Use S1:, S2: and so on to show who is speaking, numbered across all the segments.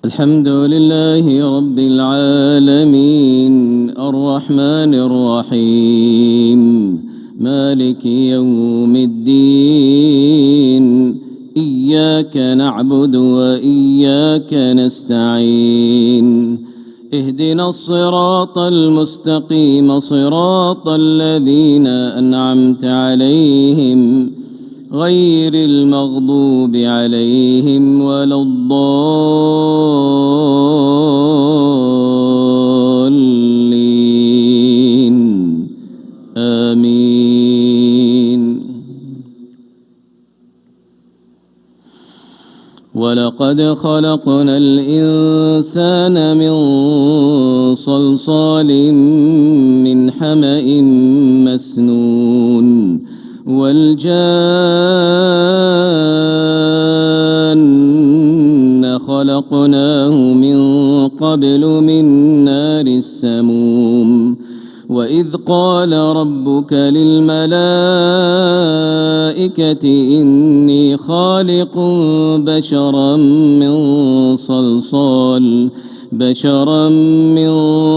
S1: الحمد لله رب العالمين الرحمن الرحيم مالك يوم الدين إياك نعبد وإياك نستعين اهدنا الصراط المستقيم صراط الذين أنعمت عليهم غير المغضوب عليهم ولا الضالين آمين. ولقد خلقنا الإنسان من صلصال من حمأ مسنون والجان خلقناه من قبل من نار السموم وإذ قال ربك للملائكة إني خالق بشرا من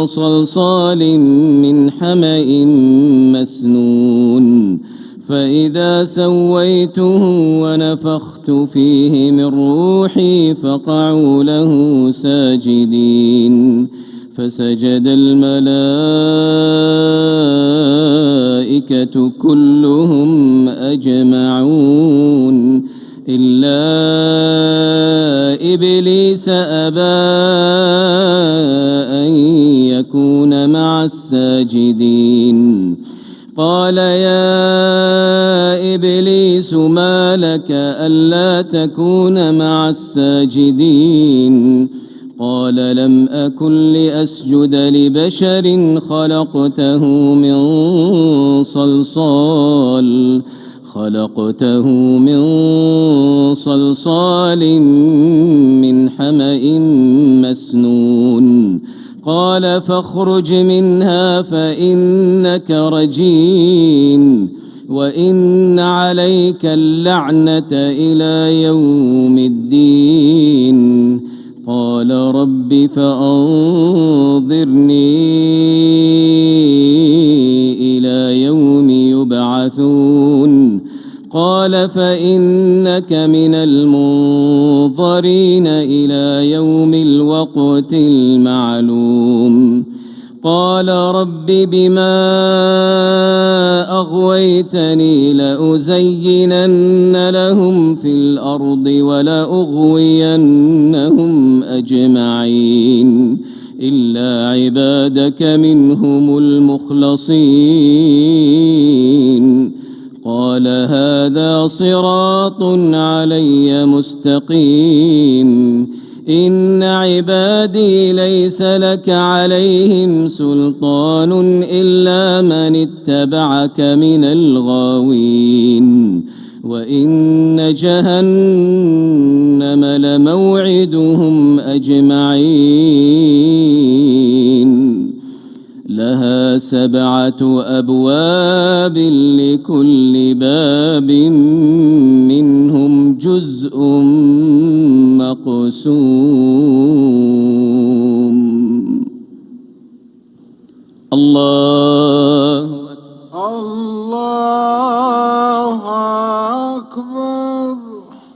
S1: صلصال من حمأ مسنون فإذا سويته ونفخت فيه من روحي فقعوا له ساجدين فسجد الملائكة كلهم أجمعون إلا إبليس أبى أن يكون مع الساجدين قال يا إبليس ما لك ألا تكون مع الساجدين قال لم أكن لأسجد لبشر خلقته من صلصال من حمأ مسنون قال فاخرج منها فإنك رجيم وإن عليك اللعنة إلى يوم الدين قال رب فأنظرني إلى يوم يبعثون قال فإنك من المنظرين إلى يوم الوقت المعلوم قال رب بما أغويتني لأزينن لهم في الأرض ولأغوينهم أجمعين إلا عبادك منهم المخلصين قال هذا صراط علي مستقيم إن عبادي ليس لك عليهم سلطان إلا من اتبعك من الغاوين وإن جهنم لموعدهم أجمعين لها 7 أبواب لكل باب منهم جزء مقسوم. الله